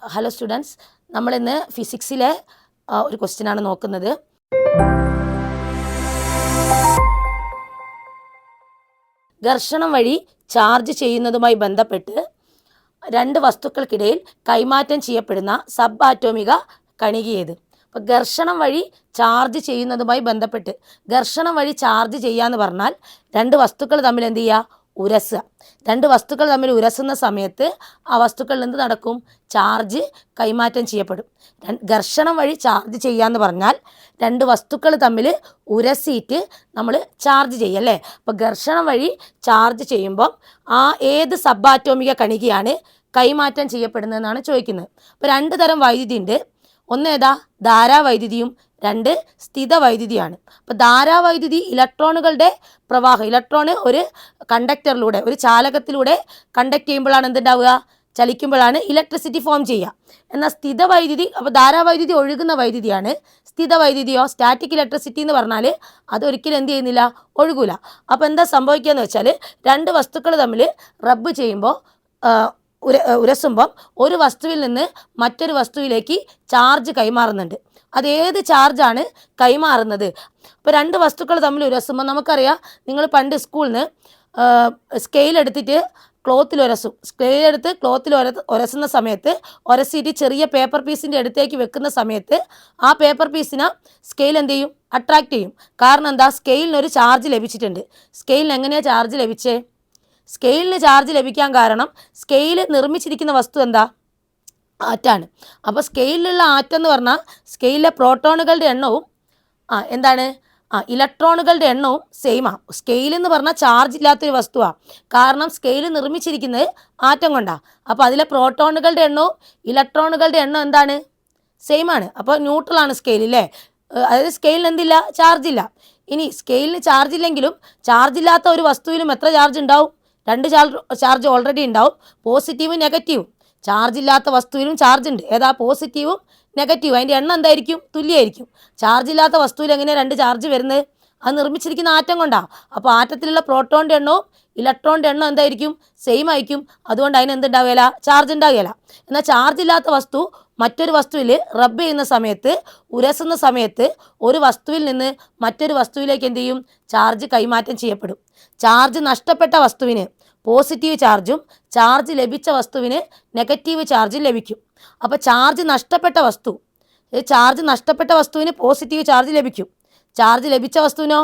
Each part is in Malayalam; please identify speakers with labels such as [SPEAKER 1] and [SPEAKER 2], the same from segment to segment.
[SPEAKER 1] ഹലോ സ്റ്റുഡൻസ്, നമ്മളിന്ന് ഫിസിക്സിലെ ഒരു ക്വസ്റ്റ്യനാണ് നോക്കുന്നത്. ഘർഷണം വഴി ചാർജ് ചെയ്യുന്നതുമായി ബന്ധപ്പെട്ട് രണ്ട് വസ്തുക്കൾക്കിടയിൽ കൈമാറ്റം ചെയ്യപ്പെടുന്ന സബ് ആറ്റോമിക കണിക ഏത്? അപ്പോൾ ഘർഷണം വഴി ചാർജ് ചെയ്യുന്നതുമായി ബന്ധപ്പെട്ട് ഘർഷണം വഴി ചാർജ് ചെയ്യാന്ന് പറഞ്ഞാൽ രണ്ട് വസ്തുക്കൾ തമ്മിൽ എന്ത് ചെയ്യുക? ഉരസുക. രണ്ട് വസ്തുക്കൾ തമ്മിൽ ഉരസുന്ന സമയത്ത് ആ വസ്തുക്കളിൽ എന്ത് നടക്കും? ചാർജ് കൈമാറ്റം ചെയ്യപ്പെടും. ഘർഷണം വഴി ചാർജ് ചെയ്യാന്ന് പറഞ്ഞാൽ രണ്ട് വസ്തുക്കൾ തമ്മിൽ ഉരസിയിട്ട് നമ്മൾ ചാർജ് ചെയ്യും അല്ലേ? അപ്പോൾ ഘർഷണം വഴി ചാർജ് ചെയ്യുമ്പം ഏത് സബ് ആറ്റോമിക കണികയാണ് കൈമാറ്റം ചെയ്യപ്പെടുന്നതെന്നാണ് ചോദിക്കുന്നത്. അപ്പോൾ രണ്ട് തരം വൈദ്യുതി ഉണ്ട്. ഒന്ന് ഏതാ? ധാരാവൈദ്യുതിയും രണ്ട് സ്ഥിതവൈദ്യുതിയാണ്. അപ്പോൾ ധാരാവൈദ്യുതി ഇലക്ട്രോണുകളുടെ പ്രവാഹം, ഇലക്ട്രോണ് ഒരു കണ്ടക്ടറിലൂടെ, ഒരു ചാലകത്തിലൂടെ കണ്ടക്ട് ചെയ്യുമ്പോഴാണ് എന്തുണ്ടാവുക? ചലിക്കുമ്പോഴാണ് ഇലക്ട്രിസിറ്റി ഫോം ചെയ്യുക. എന്നാൽ സ്ഥിതവൈദ്യുതി, അപ്പോൾ ധാരാവൈദ്യുതി ഒഴുകുന്ന വൈദ്യുതിയാണ്. സ്ഥിതവൈദ്യുതിയോ സ്റ്റാറ്റിക് ഇലക്ട്രിസിറ്റി എന്ന് പറഞ്ഞാൽ അതൊരിക്കലും എന്ത് ചെയ്യുന്നില്ല? ഒഴുകൂല. അപ്പോൾ എന്താ സംഭവിക്കുക എന്ന് വെച്ചാൽ രണ്ട് വസ്തുക്കൾ തമ്മിൽ റബ്ബ് ചെയ്യുമ്പോൾ, ഉരസുമ്പം ഒരു വസ്തുവിൽ നിന്ന് മറ്റൊരു വസ്തുവിലേക്ക് ചാർജ് കൈമാറുന്നുണ്ട്. അതേത് ചാർജാണ് കൈമാറുന്നത്? ഇപ്പോൾ രണ്ട് വസ്തുക്കൾ തമ്മിൽ ഉരസുമ്പോൾ നമുക്കറിയാം, നിങ്ങൾ പണ്ട് സ്കൂളിൽ നിന്ന് സ്കെയിൽ എടുത്തിട്ട് ക്ലോത്തിൽ ഉരസും. സ്കെയിലെടുത്ത് ക്ലോത്തിൽ ഉരസുന്ന സമയത്ത് ഉരസിയിട്ട് ചെറിയ പേപ്പർ പീസിൻ്റെ അടുത്തേക്ക് വെക്കുന്ന സമയത്ത് ആ പേപ്പർ പീസിനെ സ്കെയിൽ എന്ത് ചെയ്യും? അട്രാക്റ്റ് ചെയ്യും. കാരണം എന്താ? സ്കെയിലിനൊരു ചാർജ് ലഭിച്ചിട്ടുണ്ട്. സ്കെയിലിന് എങ്ങനെയാണ് ചാർജ് ലഭിച്ചേ? സ്കെയിലിന് ചാർജ് ലഭിക്കാൻ കാരണം സ്കെയിൽ നിർമ്മിച്ചിരിക്കുന്ന വസ്തു എന്താ? ആറ്റാണ്. അപ്പോൾ സ്കെയിലിലുള്ള ആറ്റം എന്ന് പറഞ്ഞാൽ സ്കെയിലിലെ പ്രോട്ടോണുകളുടെ എണ്ണവും എന്താണ്? ഇലക്ട്രോണുകളുടെ എണ്ണവും സെയിമാണ്. സ്കെയിൽ എന്ന് പറഞ്ഞാൽ ചാർജ് ഇല്ലാത്തൊരു വസ്തുവാണ്. കാരണം സ്കെയിൽ നിർമ്മിച്ചിരിക്കുന്നത് ആറ്റം കൊണ്ടാണ്. അപ്പോൾ അതിലെ പ്രോട്ടോണുകളുടെ എണ്ണവും ഇലക്ട്രോണുകളുടെ എണ്ണം എന്താണ്? സെയിമാണ്. അപ്പോൾ ന്യൂട്രലാണ് സ്കെയിൽ അല്ലേ? അതായത് സ്കെയിലിന് എന്തില്ല? ചാർജില്ല. ഇനി സ്കെയിലിന് ചാർജ് ഇല്ലെങ്കിലും ചാർജ് ഇല്ലാത്ത ഒരു വസ്തുവിലും എത്ര ചാർജ് ഉണ്ടാവും? രണ്ട് ചാർജ് ഓൾറെഡി ഉണ്ടാവും, പോസിറ്റീവും നെഗറ്റീവും. ചാർജ് ഇല്ലാത്ത വസ്തുവിലും ചാർജ് ഉണ്ട്. ഏതാ? പോസിറ്റീവും നെഗറ്റീവും. അതിൻ്റെ എണ്ണം എന്തായിരിക്കും? തുല്യമായിരിക്കും. ചാർജ് ഇല്ലാത്ത വസ്തുവിൽ എങ്ങനെയാണ് രണ്ട് ചാർജ് വരുന്നത്? അത് നിർമ്മിച്ചിരിക്കുന്ന ആറ്റം കൊണ്ടാണ്. അപ്പോൾ ആറ്റത്തിലുള്ള പ്രോട്ടോണിൻ്റെ എണ്ണവും ഇലക്ട്രോണിൻ്റെ എണ്ണം എന്തായിരിക്കും? സെയിം ആയിരിക്കും. അതുകൊണ്ട് അതിന് എന്തുണ്ടാവുകയില്ല? ചാർജ് ഉണ്ടാവുകയില്ല. എന്നാൽ ചാർജ് ഇല്ലാത്ത വസ്തു മറ്റൊരു വസ്തുവിൽ റബ്ബ് ചെയ്യുന്ന സമയത്ത്, ഉരസുന്ന സമയത്ത് ഒരു വസ്തുവിൽ നിന്ന് മറ്റൊരു വസ്തുവിലേക്ക് എന്ത് ചെയ്യും? ചാർജ് കൈമാറ്റം ചെയ്യപ്പെടും. ചാർജ് നഷ്ടപ്പെട്ട വസ്തുവിന് പോസിറ്റീവ് ചാർജും ചാർജ് ലഭിച്ച വസ്തുവിന് നെഗറ്റീവ് ചാർജും ലഭിക്കും. അപ്പോൾ ചാർജ് നഷ്ടപ്പെട്ട വസ്തുവിന് പോസിറ്റീവ് ചാർജ് ലഭിക്കും. ചാർജ് ലഭിച്ച വസ്തുവിനോ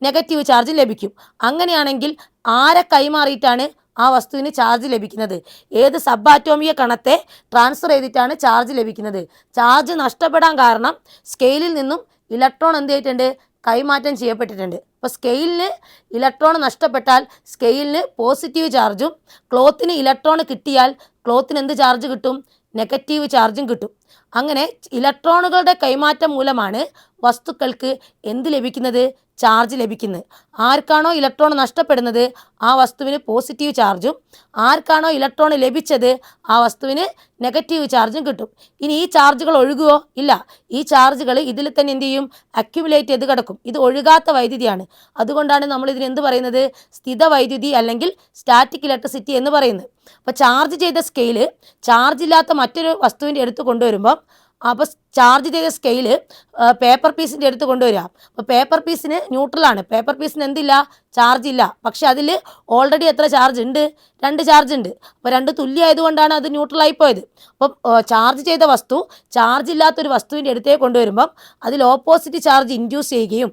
[SPEAKER 1] നെഗറ്റീവ് ചാർജ് ലഭിക്കും. അങ്ങനെയാണെങ്കിൽ ആരെ കൈമാറിയിട്ടാണ് ആ വസ്തുവിന് ചാർജ് ലഭിക്കുന്നത്? ഏത് സബ് ആറ്റോമിക കണത്തെ ട്രാൻസ്ഫർ ചെയ്തിട്ടാണ് ചാർജ് ലഭിക്കുന്നത്? ചാർജ് നഷ്ടപ്പെടാൻ കാരണം സ്കെയിലിൽ നിന്നും ഇലക്ട്രോൺ എന്ത് ചെയ്തിട്ടുണ്ട്? കൈമാറ്റം ചെയ്യപ്പെട്ടിട്ടുണ്ട്. അപ്പോൾ സ്കെയിലിന് ഇലക്ട്രോൺ നഷ്ടപ്പെട്ടാൽ സ്കെയിലിന് പോസിറ്റീവ് ചാർജും, ക്ലോത്തിന് ഇലക്ട്രോൺ കിട്ടിയാൽ ക്ലോത്തിന് എന്ത് ചാർജ് കിട്ടും? നെഗറ്റീവ് ചാർജും കിട്ടും. അങ്ങനെ ഇലക്ട്രോണുകളുടെ കൈമാറ്റം മൂലമാണ് വസ്തുക്കൾക്ക് എന്ത് ലഭിക്കുന്നത്? ചാർജ് ലഭിക്കുന്നത്. ആർക്കാണോ ഇലക്ട്രോൺ നഷ്ടപ്പെടുന്നത് ആ വസ്തുവിന് പോസിറ്റീവ് ചാർജും, ആർക്കാണോ ഇലക്ട്രോൺ ലഭിച്ചത് ആ വസ്തുവിന് നെഗറ്റീവ് ചാർജും കിട്ടും. ഇനി ഈ ചാർജുകൾ ഒഴുകുമോ? ഇല്ല. ഈ ചാർജുകൾ ഇതിൽ തന്നെ എന്ത് ചെയ്യും? അക്യുമുലേറ്റ് ചെയ്ത് കിടക്കും. ഇത് ഒഴുകാത്ത വൈദ്യുതിയാണ്. അതുകൊണ്ടാണ് നമ്മൾ ഇതിന് എന്ത് പറയുന്നത്? സ്ഥിതവൈദ്യുതി അല്ലെങ്കിൽ സ്റ്റാറ്റിക് ഇലക്ട്രിസിറ്റി എന്ന് പറയുന്നത്. അപ്പോൾ ചാർജ് ചെയ്ത സ്കെയില് ചാർജ് ഇല്ലാത്ത മറ്റൊരു വസ്തുവിൻ്റെ അടുത്ത് കൊണ്ടുവരുമ്പം, അപ്പോൾ ചാർജ് ചെയ്ത സ്കെയിൽ പേപ്പർ പീസിൻ്റെ അടുത്ത് കൊണ്ടുവരിക. അപ്പോൾ പേപ്പർ പീസിന് ന്യൂട്രലാണ്. പേപ്പർ പീസിന് എന്തില്ല? ചാർജ് ഇല്ല. പക്ഷെ അതിൽ ഓൾറെഡി എത്ര ചാർജ് ഉണ്ട്? രണ്ട് ചാർജ് ഉണ്ട്. അപ്പോൾ രണ്ട് തുല്യമായതുകൊണ്ടാണ് അത് ന്യൂട്രലായി പോയത്. അപ്പം ചാർജ് ചെയ്ത വസ്തു ചാർജ് ഇല്ലാത്തൊരു വസ്തുവിൻ്റെ അടുത്തേക്ക് കൊണ്ടുവരുമ്പം അതിൽ ഓപ്പോസിറ്റ് ചാർജ് ഇൻഡ്യൂസ് ചെയ്യുകയും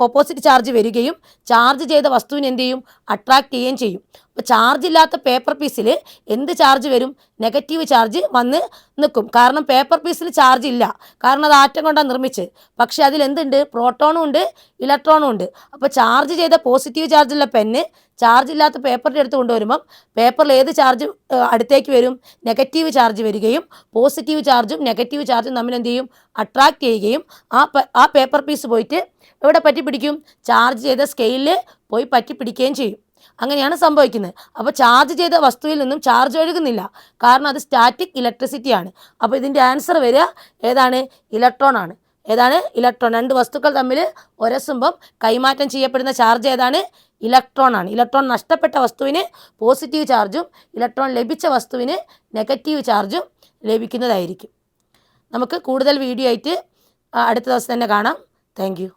[SPEAKER 1] ഓപ്പോസിറ്റ് ചാർജ് വരികയും ചാർജ് ചെയ്ത വസ്തുവിനെ എന്ത് ചെയ്യും? അട്രാക്റ്റ് ചെയ്യുകയും ചെയ്യും. അപ്പോൾ ചാർജ് ഇല്ലാത്ത പേപ്പർ പീസിൽ എന്ത് ചാർജ് വരും? നെഗറ്റീവ് ചാർജ് വന്ന് നിൽക്കും. കാരണം പേപ്പർ പീസിൽ ചാർജ് ഇല്ല. കാരണം അത് ആറ്റം കൊണ്ടാണ് നിർമ്മിച്ചത്. പക്ഷെ അതിൽ എന്തുണ്ട്? പ്രോട്ടോണും ഉണ്ട്, ഇലക്ട്രോണും ഉണ്ട്. അപ്പോൾ ചാർജ് ചെയ്ത പോസിറ്റീവ് ചാർജുള്ള പെന്ന് ചാർജ് ഇല്ലാത്ത പേപ്പറിൻ്റെ അടുത്ത് കൊണ്ടുവരുമ്പം പേപ്പറിൽ ഏത് ചാർജ് അടുത്തേക്ക് വരും? നെഗറ്റീവ് ചാർജ് വരികയും പോസിറ്റീവ് ചാർജും നെഗറ്റീവ് ചാർജും തമ്മിൽ എന്ത് ചെയ്യും? അട്രാക്റ്റ് ചെയ്യുകയും ആ പേപ്പർ പീസ് പോയിട്ട് എവിടെ പറ്റി പിടിക്കും? ചാർജ് ചെയ്ത സ്കെയിലിൽ പോയി പറ്റി പിടിക്കുകയും ചെയ്യും. അങ്ങനെയാണ് സംഭവിക്കുന്നത്. അപ്പോൾ ചാർജ് ചെയ്ത വസ്തുവിൽ നിന്നും ചാർജ് ഒഴുകുന്നില്ല. കാരണം അത് സ്റ്റാറ്റിക് ഇലക്ട്രിസിറ്റിയാണ്. അപ്പോൾ ഇതിൻ്റെ ആൻസർ വരിക ഏതാണ്? ഇലക്ട്രോൺ ആണ്. ഏതാണ്? ഇലക്ട്രോൺ. രണ്ട് വസ്തുക്കൾ തമ്മിൽ ഉരസുമ്പം കൈമാറ്റം ചെയ്യപ്പെടുന്ന ചാർജ് ഏതാണ്? ഇലക്ട്രോൺ ആണ്. ഇലക്ട്രോൺ നഷ്ടപ്പെട്ട വസ്തുവിന് പോസിറ്റീവ് ചാർജും ഇലക്ട്രോൺ ലഭിച്ച വസ്തുവിന് നെഗറ്റീവ് ചാർജും ലഭിക്കുന്നതായിരിക്കും. നമുക്ക് കൂടുതൽ വീഡിയോ ആയിട്ട് അടുത്ത ദിവസം തന്നെ കാണാം. Thank you.